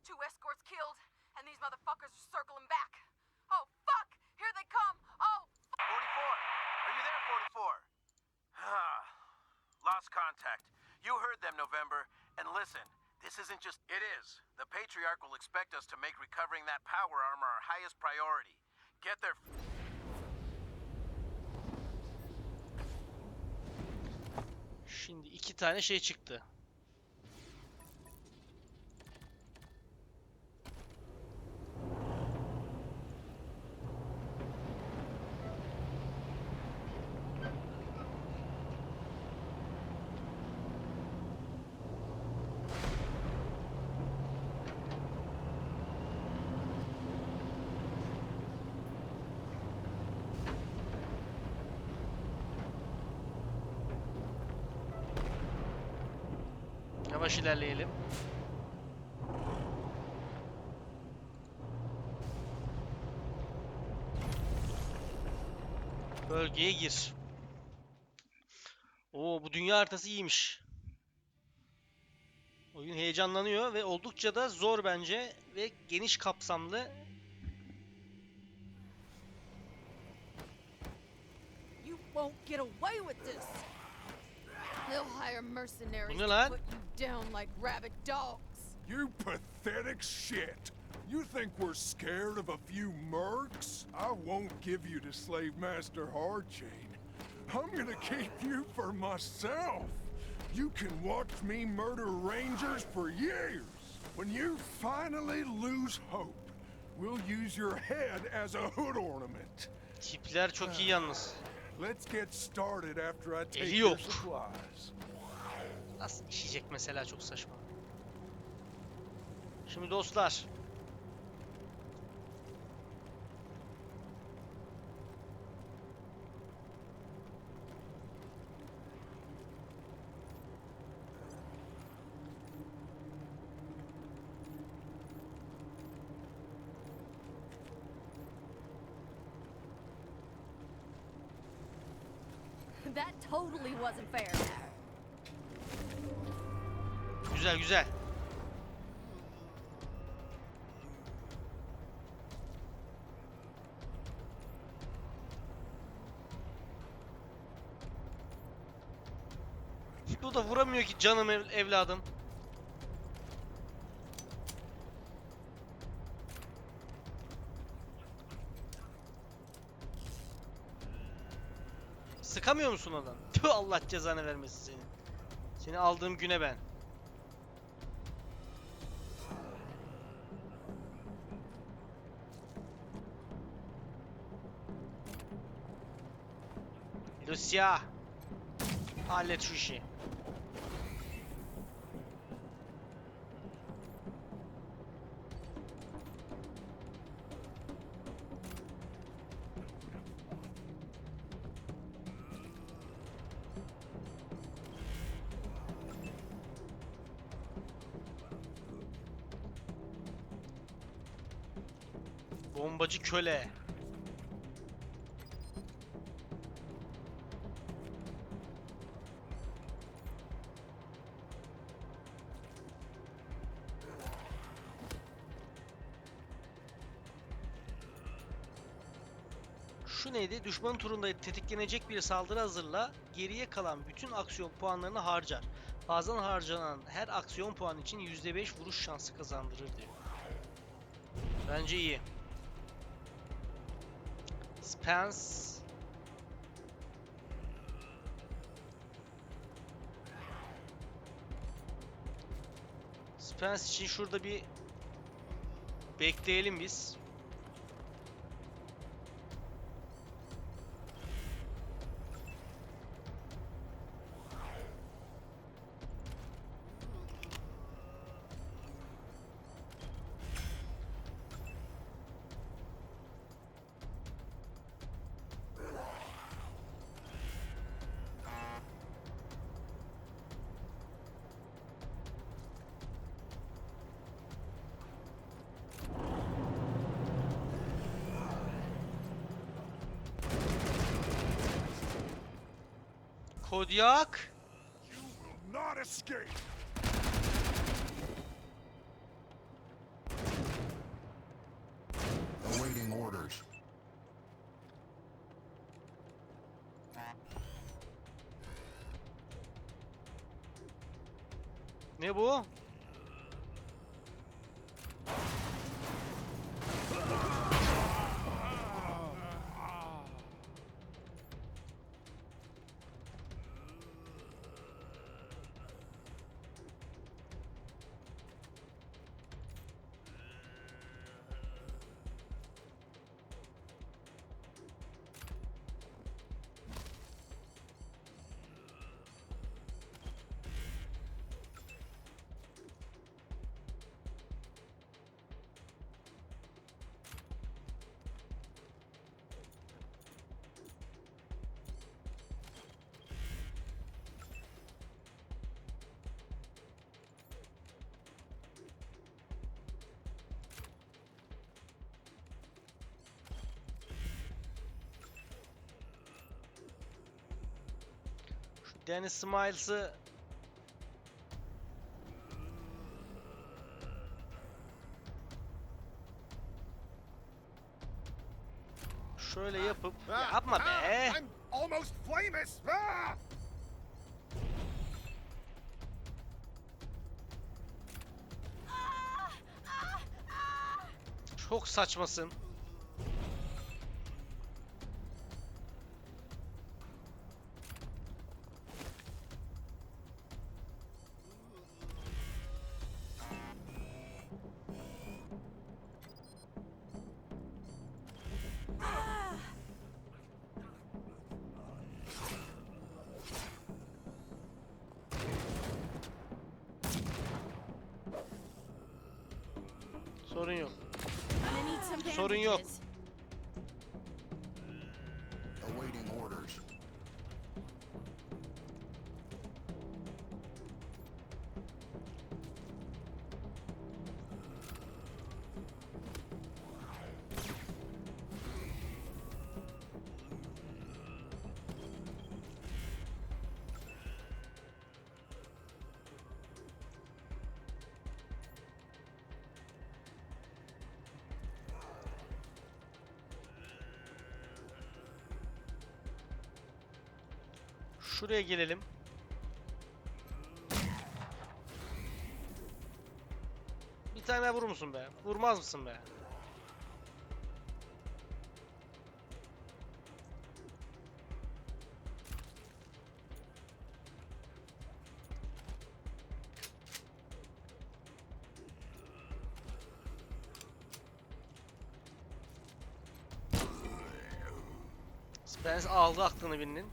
2 escorts killed, and these motherfuckers are circling back. Oh fuck! Here they come! Oh! 44. Are you there, 44? Lost contact. You heard them, November. And listen, this isn't just. It is. The Patriarch will expect us to make recovering that power armor our highest priority. Get their. Şimdi 2 tane şey çıktı. Yavaş ilerleyelim. Bölgeye gir. Oo, bu dünya haritası iyiymiş. Oyun heyecanlanıyor ve oldukça da zor bence ve geniş kapsamlı. You won't get away with this. They'll hire mercenaries Bu ne to lan? put you down like rabid dogs. You pathetic shit. You think we're scared of a few mercs? I won't give you to Slave Master Hardchain. I'm gonna keep you for myself. You can watch me murder rangers for years. When you finally lose hope, we'll use your head as a hood ornament. Tipler çok iyi yalnız. Let's get started after I take Eli your yok. supplies. Nasıl işeyecek mesela, çok saçma. Şimdi dostlar. That totally wasn't fair. Güzel güzel. Bu da vuramıyor ki canım evladım. Sıkamıyor musun ondan? Tüh, Allah cezanı vermesin seni. Seni aldığım güne ben. Lucia. Hallet şu işi. Bombacı köle. Şu neydi? Düşman turunda tetiklenecek bir saldırı hazırla. Geriye kalan bütün aksiyon puanlarını harcar. Bazen harcanan her aksiyon puan için %5 vuruş şansı kazandırır diyor. Bence iyi. Spence. Spence için şurada bir bekleyelim biz. Kodiak. Not escape. Awaiting orders. Ne bu? Dennis Smiles'ı şöyle yapıp yapma be. I'm almost famous. Ah! Çok saçmasın. Sorun yok. Sorun yok. Awaiting orders. Şuraya gelelim. Bir tane daha vurur musun be? Vurmaz mısın be? Spence aldı aklını birinin.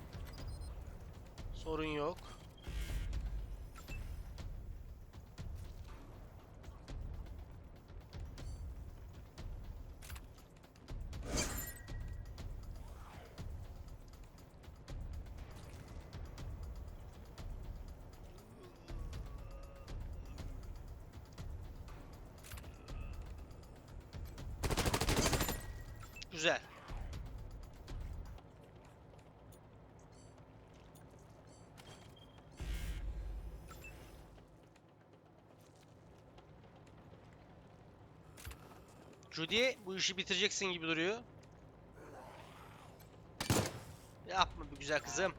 Sorun yok. Güzel. Judy bu işi bitireceksin gibi duruyor. Yapma bir güzel kızım.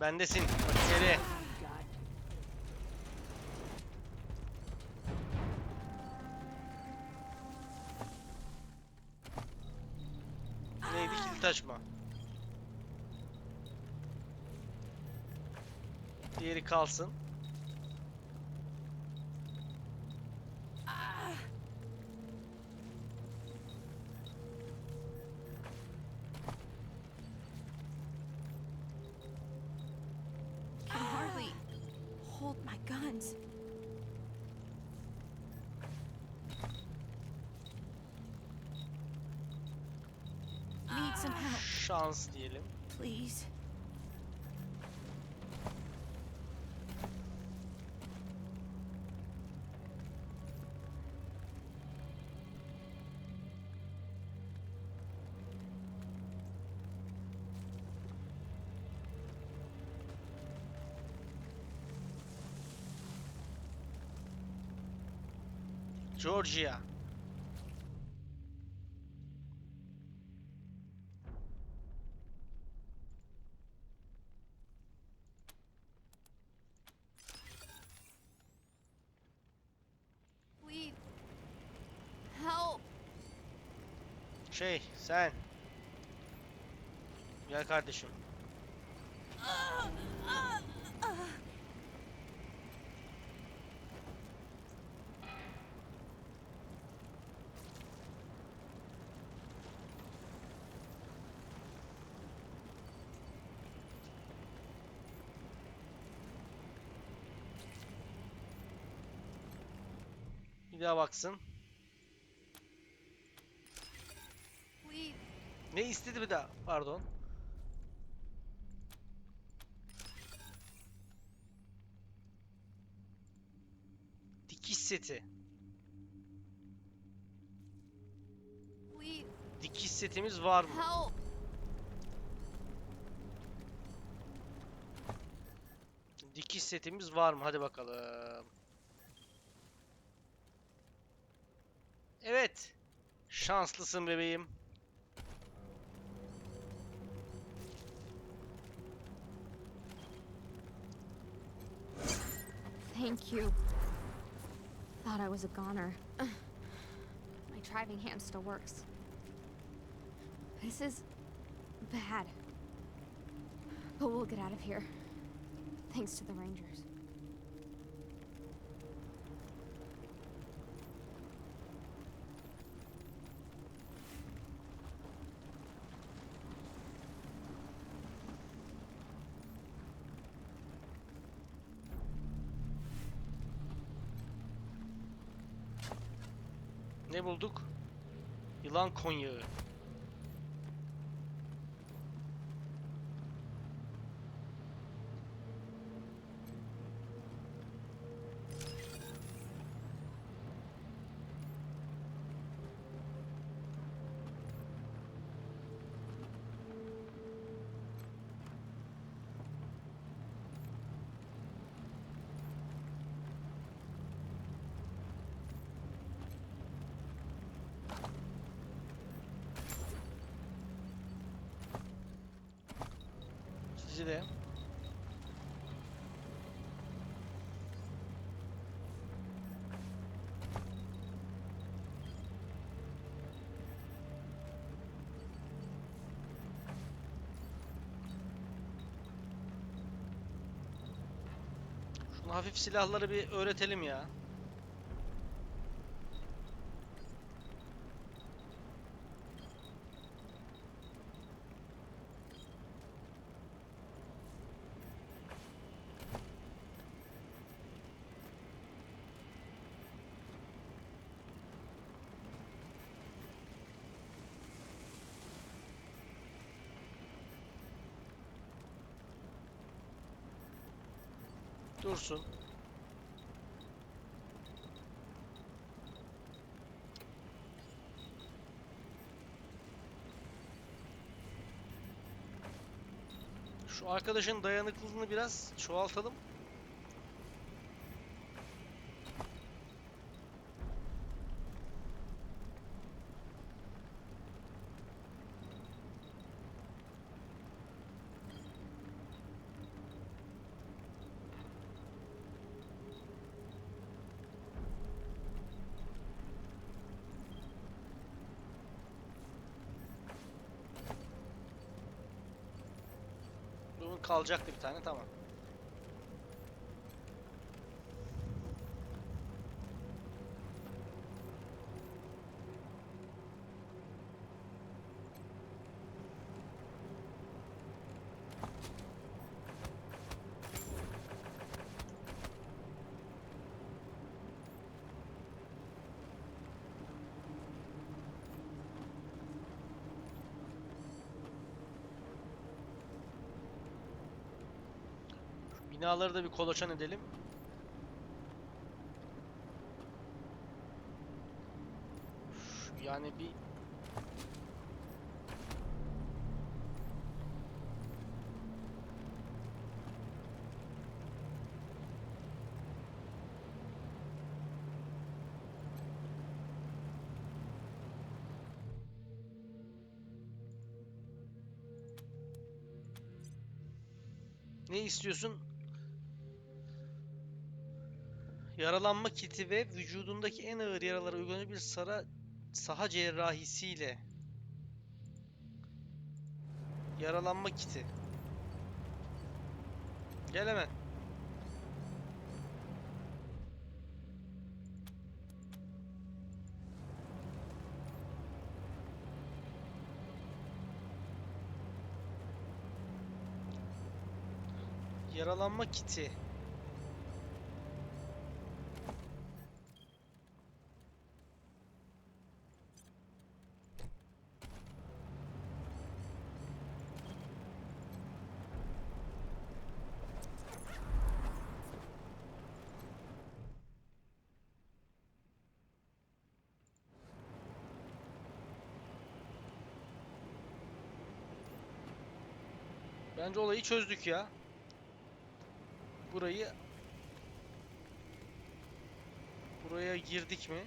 Bendesin. Bak içeri. Neydi? Kilit açma. Diğeri kalsın. Can hardly hold my guns. Şans diyelim. Please. Georgia. Please. Help. Sen. Gel kardeşim. Bir daha baksın. Please. Ne istedi bir daha? Pardon. Dikiş seti. Please. Dikiş setimiz var mı? Help. Dikiş setimiz var mı? Hadi bakalım. Evet. Şanslısın bebeğim. Thank you. Thought I was a goner. My driving hand still works. This is bad. But we'll get out of here. Thanks to the Rangers. Ne bulduk? Yılan konyağı. Sizi de. Şunu hafif silahları bir öğretelim ya. Dursun. Şu arkadaşın dayanıklılığını biraz çoğaltalım. Bunun kalacaktı bir tane, tamam. Binaları da bir kolaçan edelim. Yani bir ne istiyorsun? Yaralanma kiti ve vücudundaki en ağır yaralara uygulanır bir saha cerrahisiyle. Yaralanma kiti. Gel hemen. Yaralanma kiti. Bence olayı çözdük ya. Buraya girdik mi?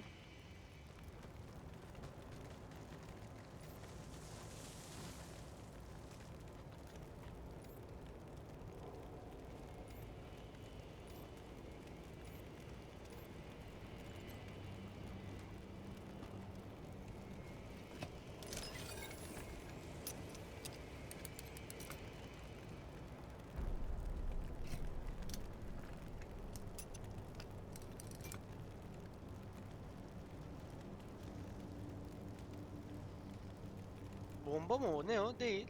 Bomba mı o? Ne o? Değil.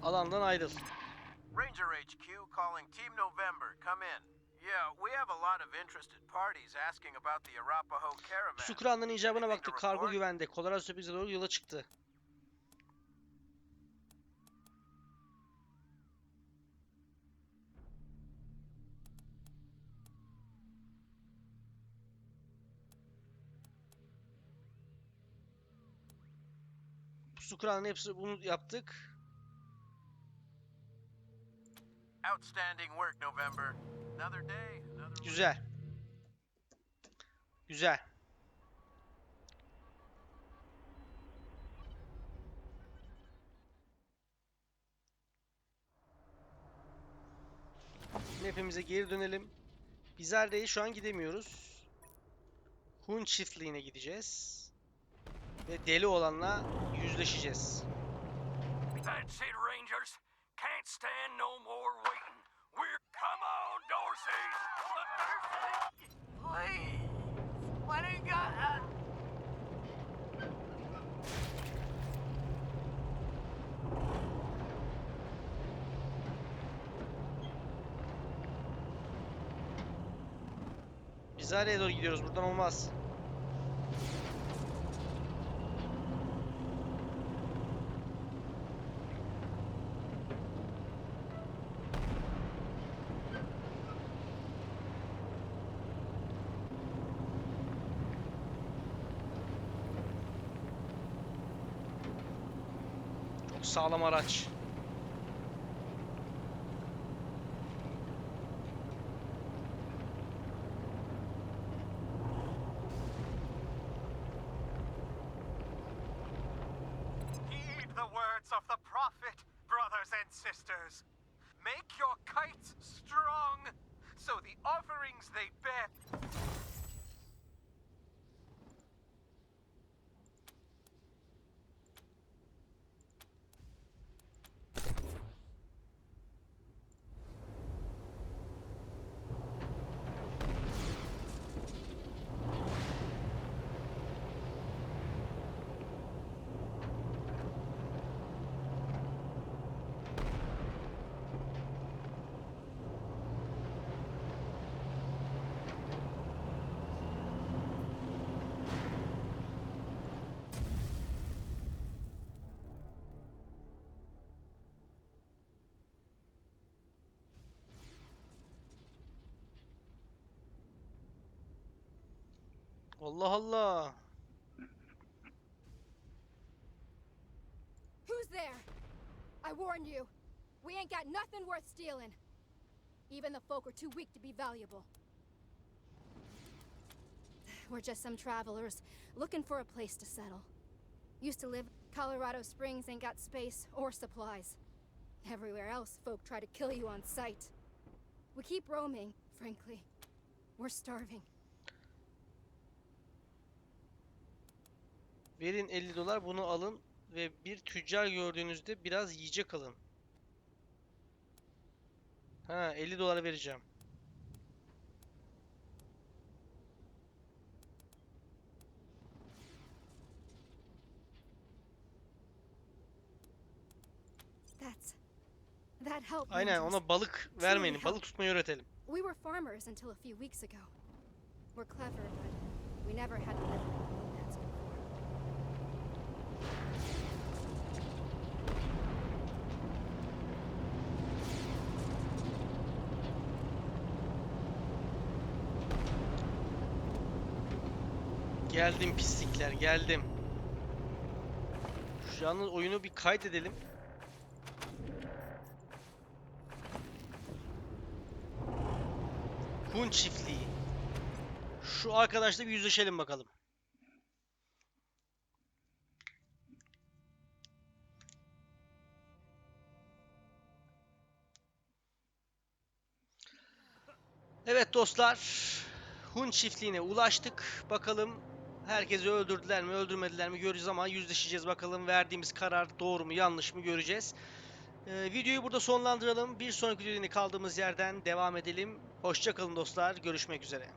Alandan ayrıl. Ranger HQ calling Team November. Come in. Yeah, we have a lot of interested parties asking about the Arapaho caravan. Su kıranlığının icabına Anything to baktık. Kargo report? güvende. Colorado Sürpriz'e doğru yola çıktı. Su kıranlığının hepsi bunu yaptık. Outstanding work, November. Another day, another Güzel. Güzel. Map'imize geri dönelim. Bizarre'ye şu an gidemiyoruz. Hun çiftliğine gideceğiz. Ve deli olanla yüzleşeceğiz. That's it, Rangers. Can't stand no more waiting. We're... Come on, Dorsey! Please! What do you got? Bizarre'ye doğru gidiyoruz. Buradan olmaz. Çok sağlam araç. Heed the words of the prophet, brothers and sisters. Make your kites strong, so the offerings they bear. Allah Allah. Who's there? I warned you. We ain't got nothing worth stealing. Even the folk are too weak to be valuable. We're just some travelers looking for a place to settle. Used to live Colorado Springs, ain't got space or supplies. Everywhere else, folk try to kill you on sight. We keep roaming, frankly. We're starving. Verin 50 dolar, bunu alın ve bir tüccar gördüğünüzde biraz yiyecek alın. Ha, 50 dolar vereceğim. That helped. Aynen, ona balık vermeyin. Balık tutmayı öğretelim. We were farmers until a few weeks ago. We're clever, but we never had to live nomads before. Geldim pislikler, geldim. Şu an oyunu bir kaydedelim. Hun çiftliği. Şu arkadaşla bir yüzleşelim bakalım. Evet dostlar, Hun çiftliğine ulaştık. Bakalım herkesi öldürdüler mi, öldürmediler mi göreceğiz ama yüzleşeceğiz bakalım. Verdiğimiz karar doğru mu, yanlış mı göreceğiz. Videoyu burada sonlandıralım. Bir sonraki videoda kaldığımız yerden devam edelim. Hoşça kalın dostlar. Görüşmek üzere.